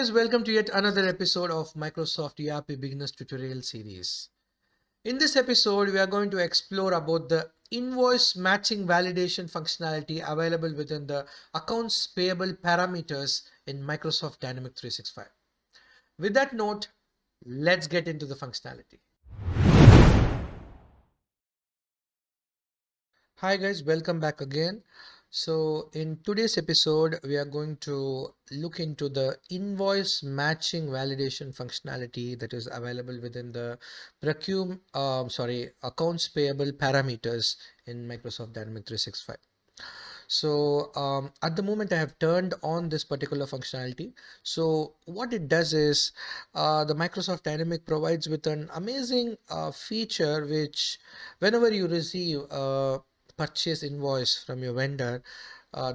guys, welcome to yet another episode of Microsoft ERP Beginners Tutorial Series. In this episode, we are going to explore about the invoice matching validation functionality available within the accounts payable parameters in Microsoft Dynamics 365. With that note, let's get into the functionality. Hi guys, welcome back again. So in today's episode, we are going to look into the invoice matching validation functionality that is available within the accounts payable parameters in Microsoft Dynamics 365. So at the moment I have turned on this particular functionality. So what it does is the Microsoft Dynamics provides with an amazing feature which whenever you receive purchase invoice from your vendor,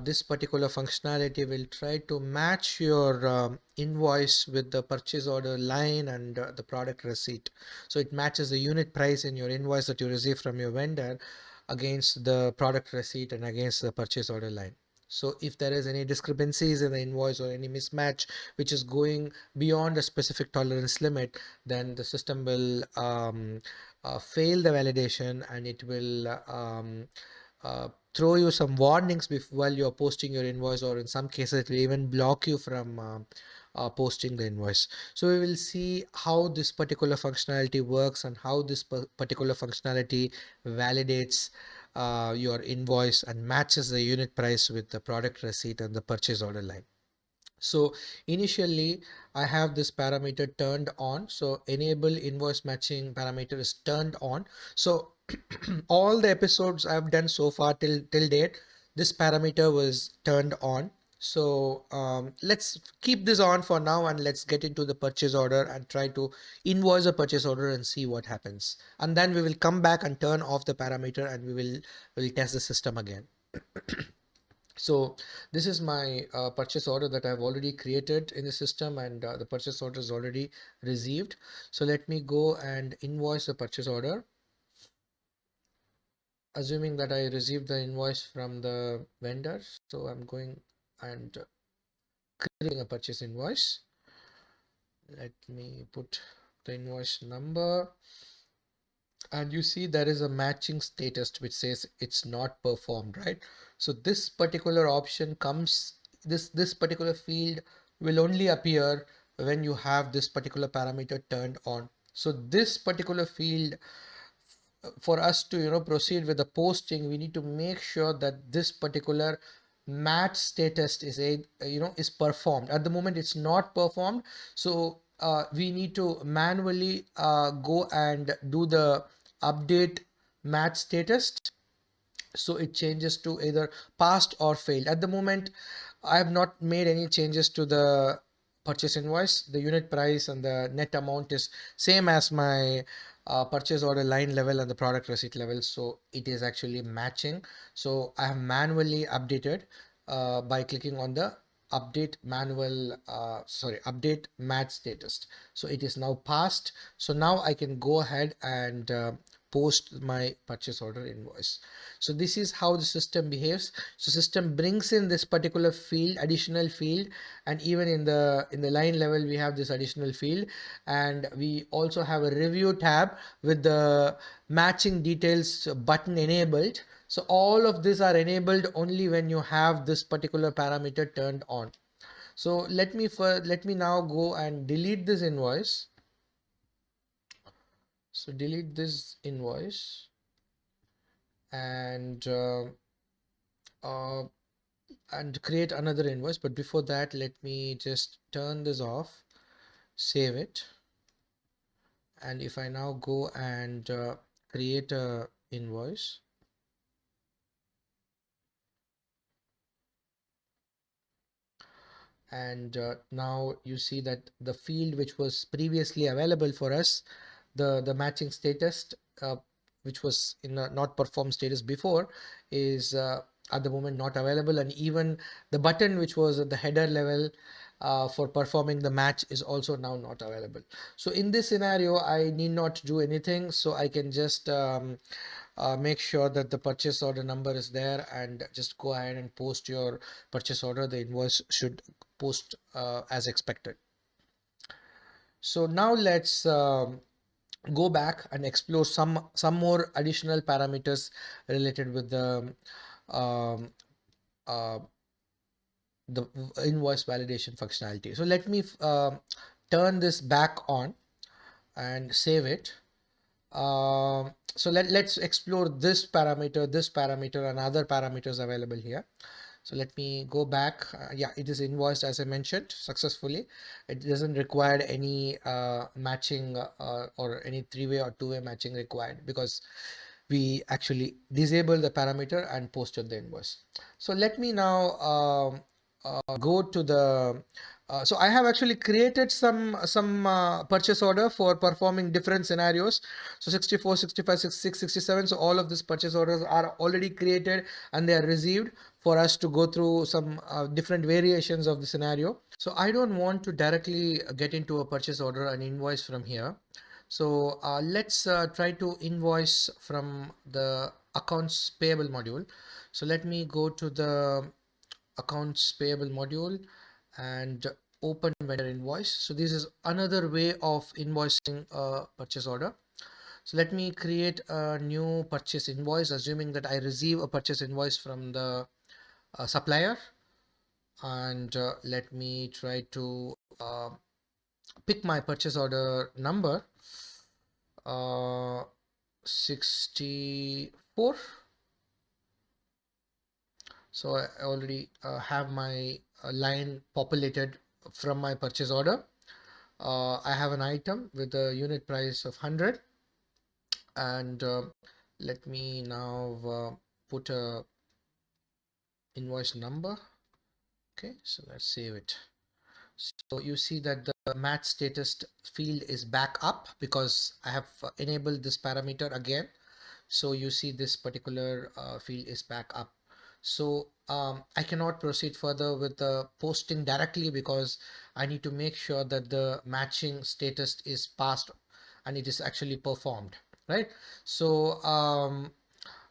this particular functionality will try to match your invoice with the purchase order line and the product receipt. So it matches the unit price in your invoice that you receive from your vendor against the product receipt and against the purchase order line. So if there is any discrepancies in the invoice or any mismatch which is going beyond a specific tolerance limit, then the system will fail the validation and it will throw you some warnings while you're posting your invoice, or in some cases it will even block you from posting the invoice. So we will see how this particular functionality works and how this particular functionality validates your invoice and matches the unit price with the product receipt and the purchase order line. So initially I have this parameter turned on. So enable invoice matching parameter is turned on. So all the episodes I've done so far till date, this parameter was turned on. So let's keep this on for now and let's get into the purchase order and try to invoice a purchase order and see what happens. And then we will come back and turn off the parameter and we will test the system again. So this is my purchase order that I've already created in the system, and the purchase order is already received. So let me go and invoice the purchase order. Assuming that I received the invoice from the vendor, so I'm going and creating a purchase invoice. Let me put the invoice number, and you see there is a matching status which says it's not performed, right? So this particular option comes, this particular field will only appear when you have this particular parameter turned on. So this particular field, for us to proceed with the posting, we need to make sure that this particular match status is is performed. At the moment it's not performed, so we need to manually go and do the update match status, so it changes to either passed or failed. At the moment I have not made any changes to the purchase invoice. The unit price and the net amount is same as my purchase order line level and the product receipt level, so it is actually matching. So I have manually updated by clicking on the update match status. So it is now passed. So now I can go ahead and post my purchase order invoice. So this is how the system behaves. So system brings in this particular field, additional field, and even in the line level we have this additional field, and we also have a review tab with the matching details button enabled. So all of these are enabled only when you have this particular parameter turned on. So let me now go and delete this invoice. So delete this invoice and create another invoice. But before that, let me just turn this off, save it. And if I now go and create a invoice, and now you see that the field which was previously available for us, the matching status, which was in a not performed status before, is at the moment not available, and even the button which was at the header level for performing the match is also now not available. So in this scenario I need not do anything, so I can just make sure that the purchase order number is there and just go ahead and post your purchase order. The invoice should post as expected. So now let's go back and explore some more additional parameters related with um, uh, the invoice validation functionality. So let me turn this back on and save it. So let's explore this parameter and other parameters available here. So let me go back. Yeah, it is invoiced as I mentioned successfully. It doesn't require any matching or any three-way or two-way matching required, because we actually disable the parameter and posted the invoice. So let me now go to the so I have actually created some purchase order for performing different scenarios. So 64, 65, 66, 67. So all of these purchase orders are already created and they are received for us to go through some different variations of the scenario. So I don't want to directly get into a purchase order and invoice from here. So let's try to invoice from the accounts payable module. So let me go to the accounts payable module and open vendor invoice. So this is another way of invoicing a purchase order. So let me create a new purchase invoice, assuming that I receive a purchase invoice from the supplier. And let me try to pick my purchase order number, 64. So I already have my line populated from my purchase order. I have an item with a unit price of 100, and let me now put a invoice number. Okay, so let's save it. So you see that the match status field is back up because I have enabled this parameter again. So you see this particular field is back up. So I cannot proceed further with the posting directly because I need to make sure that the matching status is passed and it is actually performed, right? So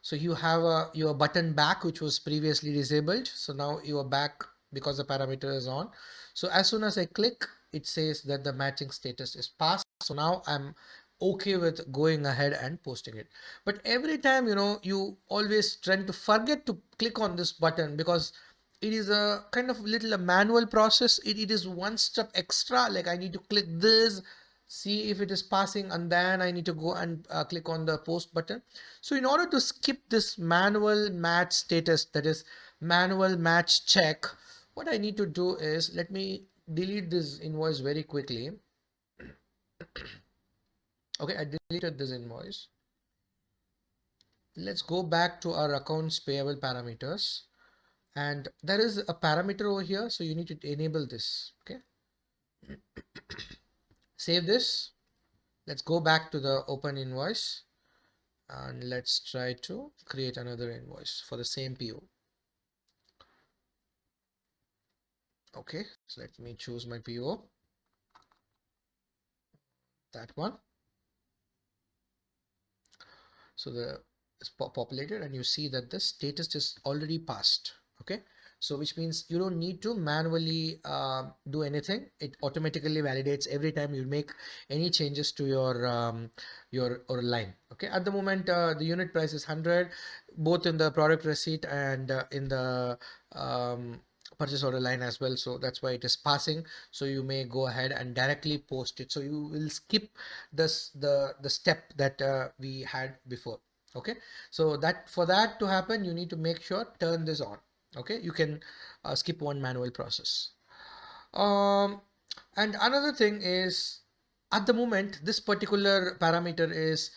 so you have your button back, which was previously disabled. So now you are back because the parameter is on. So as soon as I click, it says that the matching status is passed. So now I'm okay with going ahead and posting it. But every time, you always tend to forget to click on this button because it is a kind of little a manual process. It is one step extra. Like I need to click this, see if it is passing, and then I need to go and click on the post button. So in order to skip this manual match status, that is manual match check, what I need to do is, let me delete this invoice very quickly. Okay, I deleted this invoice. Let's go back to our accounts payable parameters, and there is a parameter over here, so you need to enable this. Okay, save this. Let's go back to the open invoice and let's try to create another invoice for the same PO. Okay, so let me choose my PO, that one. So the it's populated and you see that the status is already passed. Okay, so which means you don't need to manually do anything. It automatically validates every time you make any changes to your or line. Okay, at the moment the unit price is 100, both in the product receipt and in the purchase order line as well. So that's why it is passing. So you may go ahead and directly post it. So you will skip this the step that we had before. Okay, so that for that to happen, you need to make sure turn this on. Okay, you can skip one manual process. um, and another thing is, at the moment this particular parameter is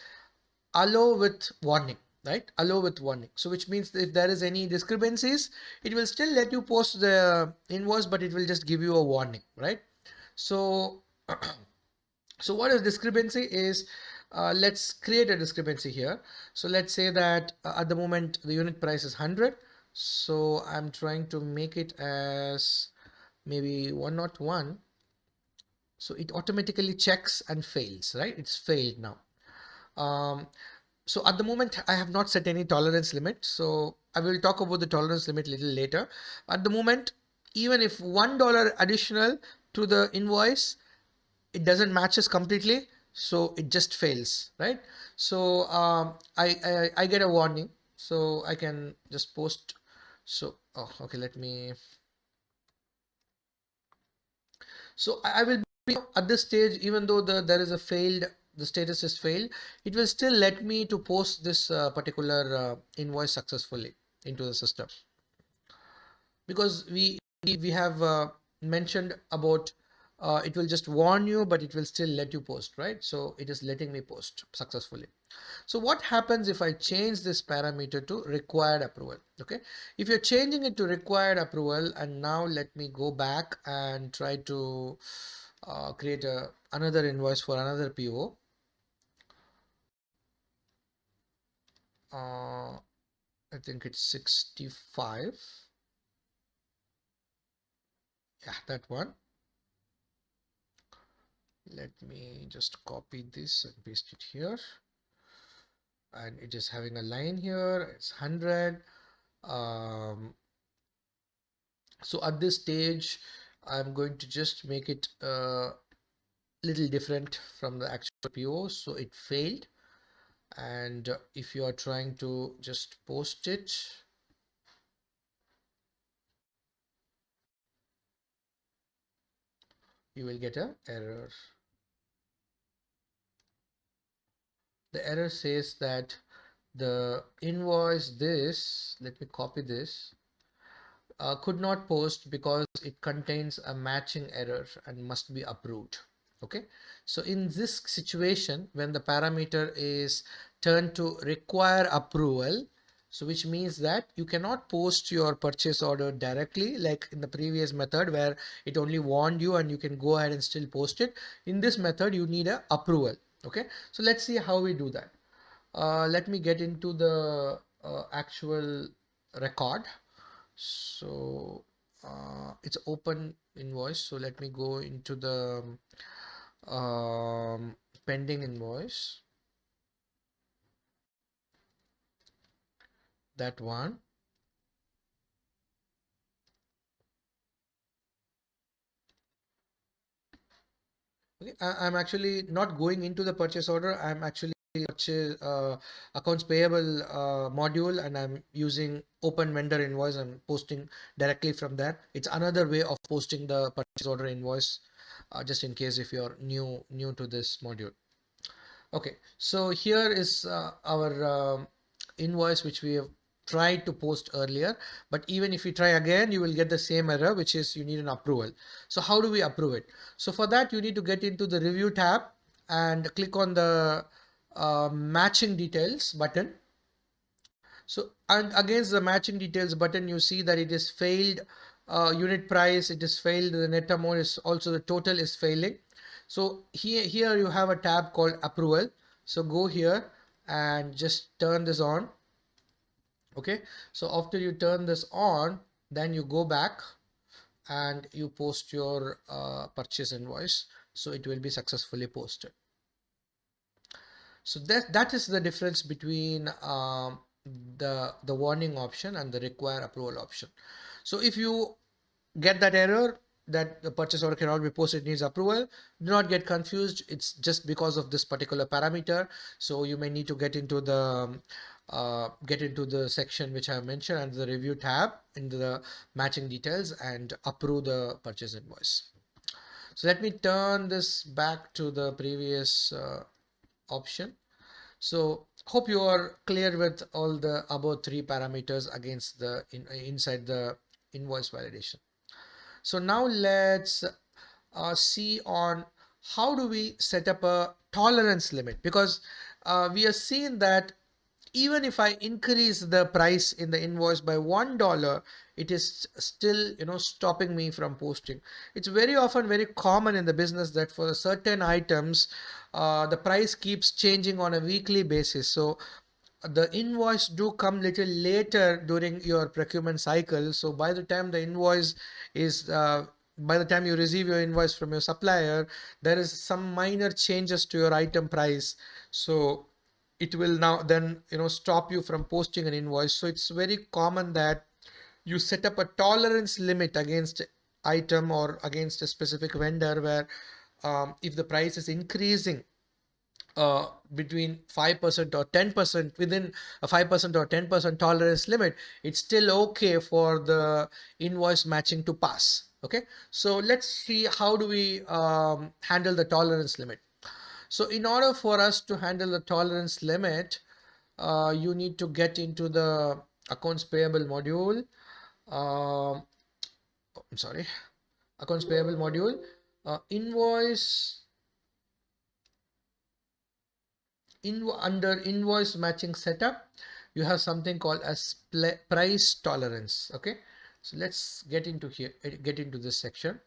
allow with warning, right? Allow with warning. So which means if there is any discrepancies, it will still let you post the invoice, but it will just give you a warning, right? So so what is discrepancy is, let's create a discrepancy here. So let's say that at the moment the unit price is 100. So I'm trying to make it as maybe 101. So it automatically checks and fails, right? It's failed now. So at the moment I have not set any tolerance limit, so I will talk about the tolerance limit a little later. At the moment, even if $1 additional to the invoice, it doesn't matches completely, so it just fails, right? So I get a warning, so I can just post. So oh, okay, let me. So I will be at this stage, even though there is a failed, the status is failed, it will still let me to post this particular invoice successfully into the system, because we have mentioned about it will just warn you, but it will still let you post, right? So it is letting me post successfully. So what happens if I change this parameter to required approval? Okay, if you're changing it to required approval, and now let me go back and try to create another invoice for another PO. I think it's 65. Yeah, that one. Let me just copy this and paste it here. And it is having a line here. It's 100. So at this stage, I'm going to just make it a little different from the actual PO. So it failed. And if you are trying to just post it, you will get an error. The error says that the invoice this, let me copy this, could not post because it contains a matching error and must be approved. Okay, so in this situation, when the parameter is turned to require approval, so which means that you cannot post your purchase order directly like in the previous method where it only warned you and you can go ahead and still post it. In this method, you need a approval. Okay, so let's see how we do that. Let me get into the actual record. So it's open invoice. So let me go into the pending invoice. That one. Okay, I'm actually not going into the purchase order. I'm actually purchase accounts payable module, and I'm using open vendor invoice. I'm posting directly from there. It's another way of posting the purchase order invoice, just in case if you're new to this module. Okay, so here is our invoice which we have tried to post earlier, but even if you try again, you will get the same error, which is you need an approval. So how do we approve it? So for that, you need to get into the review tab and click on the matching details button. So and against the matching details button, you see that it is failed unit price, it is failed, the net amount is also, the total is failing. So here you have a tab called approval. So go here and just turn this on. Okay, so after you turn this on, then you go back and you post your purchase invoice. So it will be successfully posted. So that is the difference between the warning option and the require approval option. So if you get that error that the purchase order cannot be posted, needs approval, do not get confused. It's just because of this particular parameter. So you may need to get into the section which I have mentioned and the review tab in the matching details and approve the purchase invoice. So let me turn this back to the previous option. So hope you are clear with all the above three parameters against the inside the invoice validation. So now let's see on how do we set up a tolerance limit, because we are seeing that even if I increase the price in the invoice by $1, it is still, stopping me from posting. It's very often very common in the business that for certain items, the price keeps changing on a weekly basis. So the invoice do come little later during your procurement cycle. So by the time the invoice is by the time you receive your invoice from your supplier, there is some minor changes to your item price. So it will now then stop you from posting an invoice. So it's very common that you set up a tolerance limit against item or against a specific vendor where if the price is increasing between 5% or 10%, within a 5% or 10% tolerance limit, it's still okay for the invoice matching to pass. Okay, so let's see how do we handle the tolerance limit. So in order for us to handle the tolerance limit, you need to get into the accounts payable module. I'm sorry, accounts payable module, invoice, under invoice matching setup, you have something called as price tolerance. Okay, so let's get into here, get into this section.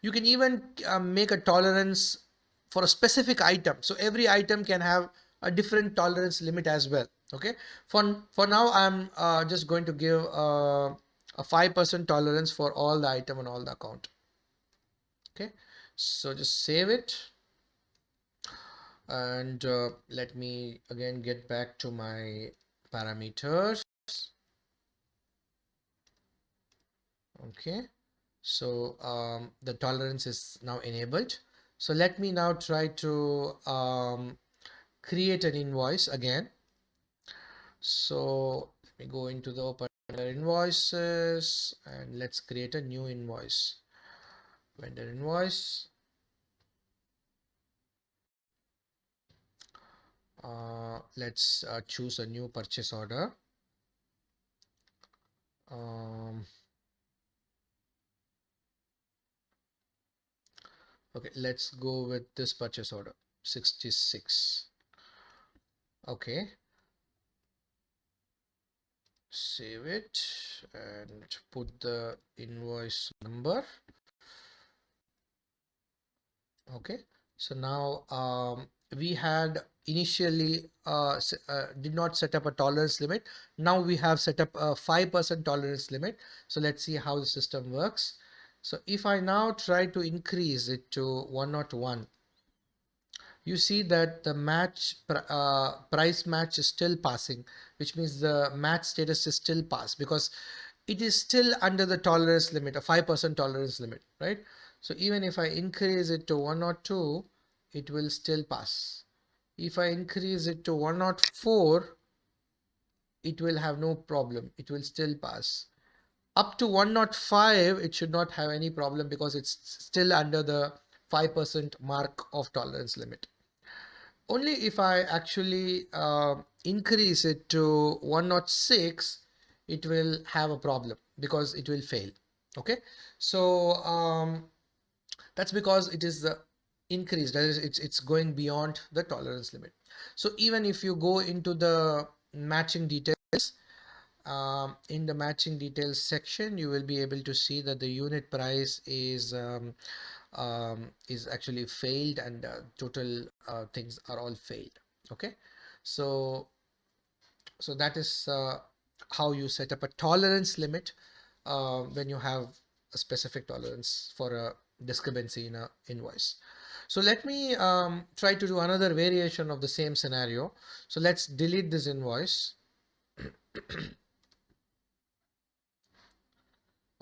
You can even make a tolerance for a specific item, so every item can have a different tolerance limit as well. Okay, for now I'm just going to give a 5% tolerance for all the item and all the account. Okay, so just save it, and let me again get back to my parameters. Okay, so the tolerance is now enabled. So let me now try to create an invoice again. So let me go into the open invoices and let's create a new invoice. Vendor invoice. Let's choose a new purchase order. Okay, let's go with this purchase order 66. Okay, save it and put the invoice number. Okay, so now we had initially did not set up a tolerance limit. Now we have set up a 5% tolerance limit. So let's see how the system works. So if I now try to increase it to 101, you see that the price match is still passing, which means the match status is still passed because it is still under the tolerance limit, a 5% tolerance limit, right? So even if I increase it to 102, it will still pass. If I increase it to 104, it will have no problem, it will still pass. Up to 105, it should not have any problem because it's still under the 5% mark of tolerance limit. Only if I actually increase it to 106, it will have a problem because it will fail. Okay, so that's because it is the increase, that is, it's going beyond the tolerance limit. So even if you go into the matching details, in the matching details section, you will be able to see that the unit price is actually failed, and total things are all failed. Okay, so that is how you set up a tolerance limit when you have a specific tolerance for a discrepancy in a invoice. So let me try to do another variation of the same scenario. So let's delete this invoice.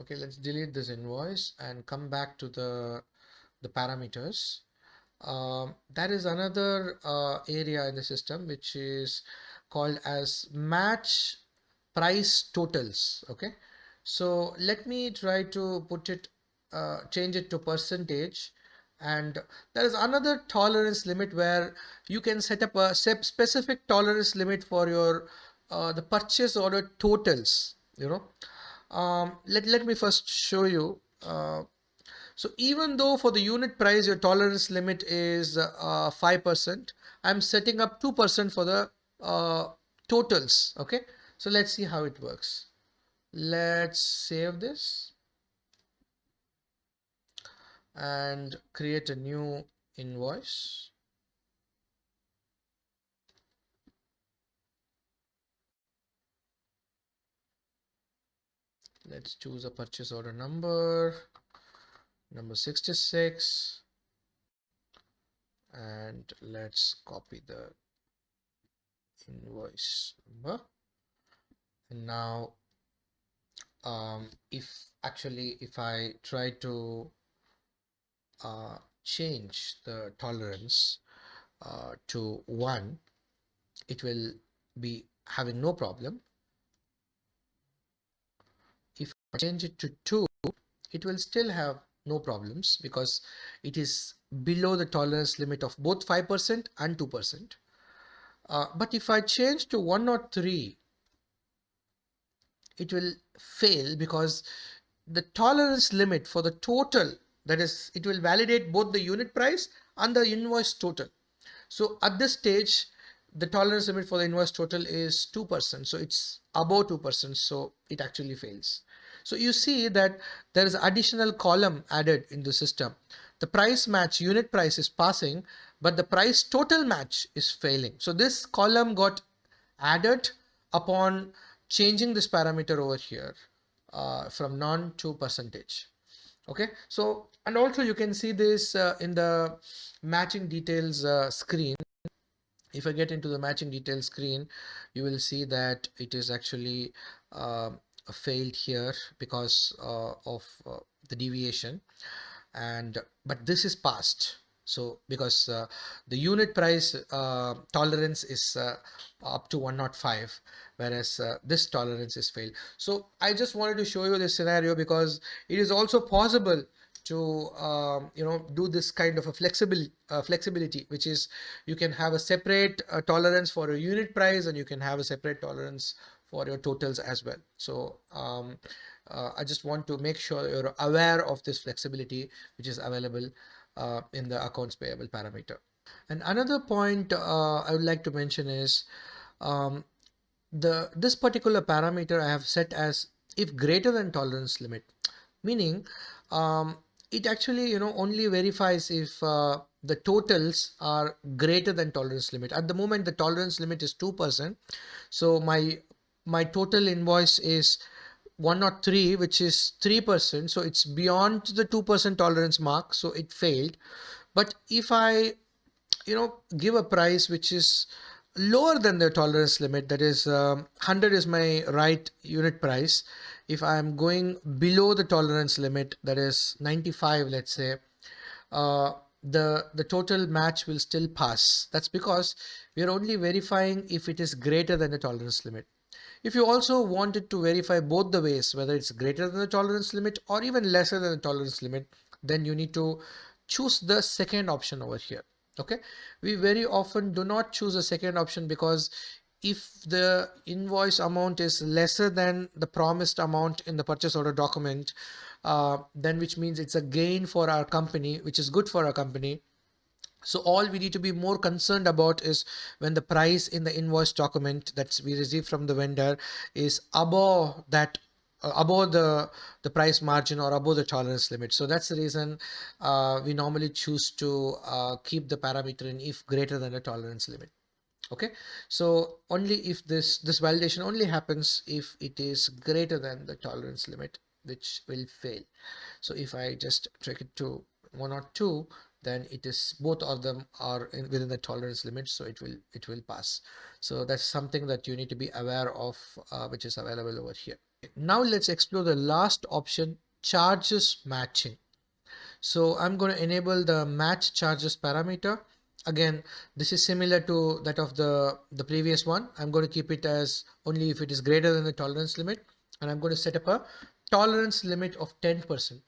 Okay, let's delete this invoice and come back to the parameters. That is another area in the system which is called as match price totals. Okay, so let me try to put it, change it to percentage, and there is another tolerance limit where you can set up a specific tolerance limit for your the purchase order totals. Let me first show you. So even though for the unit price your tolerance limit is 5%, I'm setting up 2% for the totals. Okay, so let's see how it works. Let's save this and create a new invoice. Let's choose a purchase order number 66, and let's copy the invoice number. And now if I try to change the tolerance to 1, it will be having no problem. If I change it to 2, it will still have no problems because it is below the tolerance limit of both 5% and 2%. But if I change to 1 or 3, it will fail because the tolerance limit for the total, that is, it will validate both the unit price and the invoice total. So at this stage, the tolerance limit for the invoice total is 2%. So it's above 2%. So it actually fails. So you see that there is additional column added in the system. The price match unit price is passing, but the price total match is failing. So this column got added upon changing this parameter over here from non to percentage. Okay, so and also you can see this in the matching details screen. If I get into the matching details screen, you will see that it is actually failed here because of the deviation, and but this is passed. So because the unit price tolerance is up to 105, whereas this tolerance is failed. So I just wanted to show you this scenario because it is also possible to do this kind of a flexibility, which is you can have a separate tolerance for a unit price, and you can have a separate tolerance for your totals as well. So I just want to make sure you're aware of this flexibility which is available in the accounts payable parameter. And another point I would like to mention is um, this particular parameter I have set as if greater than tolerance limit, meaning it actually only verifies if the totals are greater than tolerance limit. At the moment the tolerance limit is 2%, so my total invoice is 103, which is 3%, so it's beyond the 2% tolerance mark, so it failed. But if I give a price which is lower than the tolerance limit, that is 100 is my right unit price. If I am going below the tolerance limit, that is 95, let's say, uh, the total match will still pass. That's because we are only verifying if it is greater than the tolerance limit. If you also wanted to verify both the ways, whether it's greater than the tolerance limit or even lesser than the tolerance limit, then you need to choose the second option over here. Okay, we very often do not choose a second option because if the invoice amount is lesser than the promised amount in the purchase order document, then which means it's a gain for our company, which is good for our company. So all we need to be more concerned about is when the price in the invoice document that we receive from the vendor is above that above the price margin or above the tolerance limit. So that's the reason we normally choose to keep the parameter in if greater than the tolerance limit. Okay, so only if this validation only happens if it is greater than the tolerance limit, which will fail. So if I just check it to 1 or 2, then it is both of them are within the tolerance limit, so it will pass. So that's something that you need to be aware of, which is available over here. Now let's explore the last option, charges matching. So I'm going to enable the match charges parameter. Again, this is similar to that of the previous one. I'm going to keep it as only if it is greater than the tolerance limit, and I'm going to set up a tolerance limit of 10%.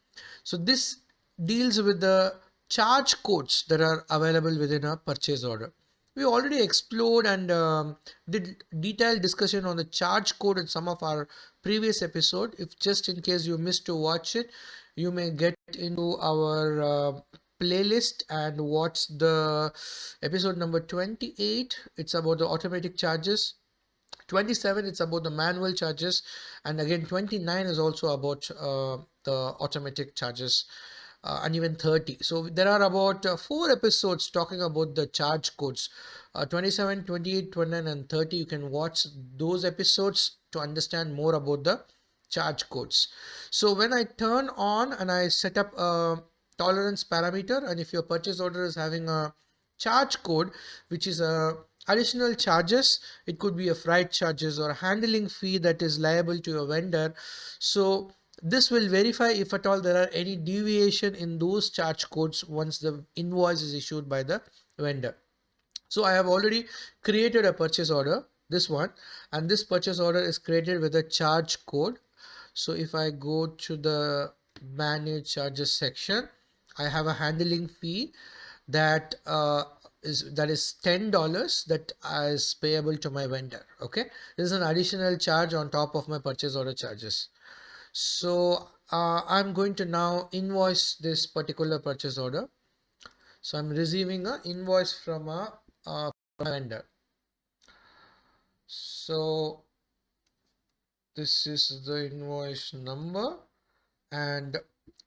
So this deals with the charge codes that are available within a purchase order. We already explored and did detailed discussion on the charge code in some of our previous episode. If just in case you missed to watch it, you may get into our playlist and watch the episode number 28. It's about the automatic charges. 27, it's about the manual charges, and again 29 is also about the automatic charges, and even 30. So there are about 4 episodes talking about the charge codes. 27, 28, 29 and 30, you can watch those episodes to understand more about the charge codes. So when I turn on and I set up a tolerance parameter, and if your purchase order is having a charge code which is a additional charges, it could be a freight charges or a handling fee that is liable to your vendor. So This will verify if at all there are any deviation in those charge codes once the invoice is issued by the vendor. So I have already created a purchase order, this one, and this purchase order is created with a charge code. So if I go to the manage charges section, I have a handling fee that is $10 that is payable to my vendor. Okay, this is an additional charge on top of my purchase order charges. So I'm going to now invoice this particular purchase order. So I'm receiving a invoice from a vendor. So this is the invoice number, and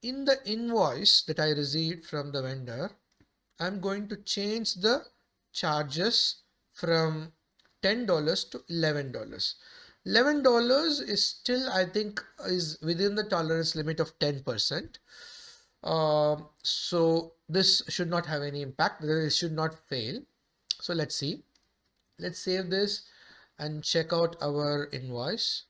in the invoice that I received from the vendor, I'm going to change the charges from $10 to $11. $11 is still, I think, is within the tolerance limit of 10%. So this should not have any impact. This should not fail. So let's see. Let's save this and check out our invoice.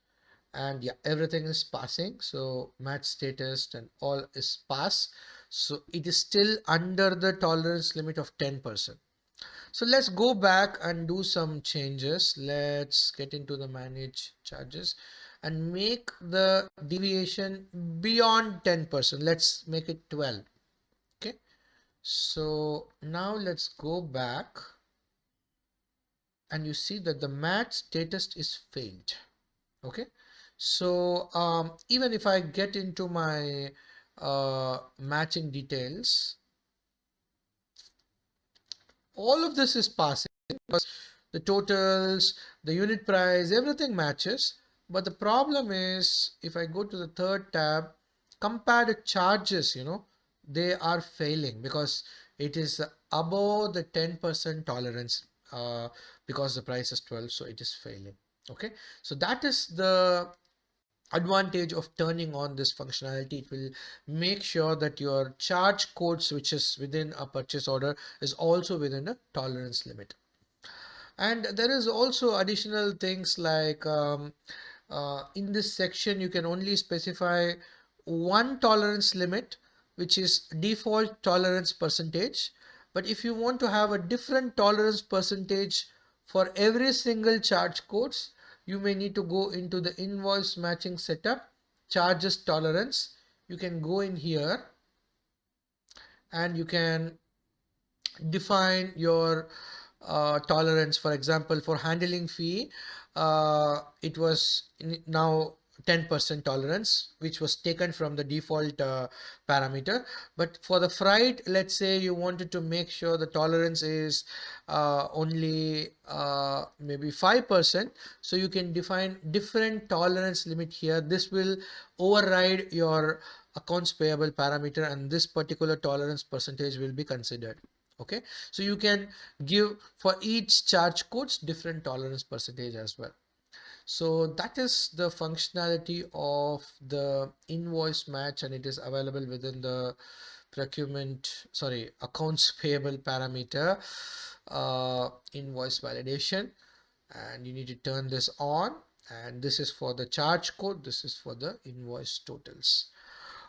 And yeah, everything is passing. So match status and all is pass. So it is still under the tolerance limit of 10%. So let's go back and do some changes. Let's get into the manage charges and make the deviation beyond 10%. Let's make it 12. Okay. So now let's go back and you see that the match status is failed. Okay. So even if I get into my matching details, all of this is passing because the totals, the unit price, everything matches. But the problem is if I go to the third tab, compared charges, they are failing because it is above the 10% tolerance because the price is 12, so it is failing. Okay, so that is the advantage of turning on this functionality. It will make sure that your charge codes which is within a purchase order is also within a tolerance limit. And there is also additional things like in this section you can only specify one tolerance limit, which is default tolerance percentage. But if you want to have a different tolerance percentage for every single charge codes, you may need to go into the invoice matching setup, charges tolerance. You can go in here and you can define your tolerance. For example, for handling fee, it was now 10% tolerance, which was taken from the default parameter. But for the freight, let's say you wanted to make sure the tolerance is only maybe 5%. So you can define different tolerance limit here. This will override your accounts payable parameter, and this particular tolerance percentage will be considered. Okay, so you can give for each charge codes different tolerance percentage as well. So that is the functionality of the invoice match, and it is available within the accounts payable parameter invoice validation. And you need to turn this on, and this is for the charge code, this is for the invoice totals.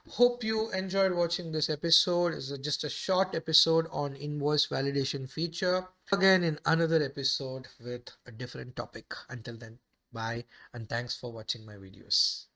Hope you enjoyed watching this episode. It's just a short episode on invoice validation feature. Again in another episode with a different topic. Until then, bye and thanks for watching my videos.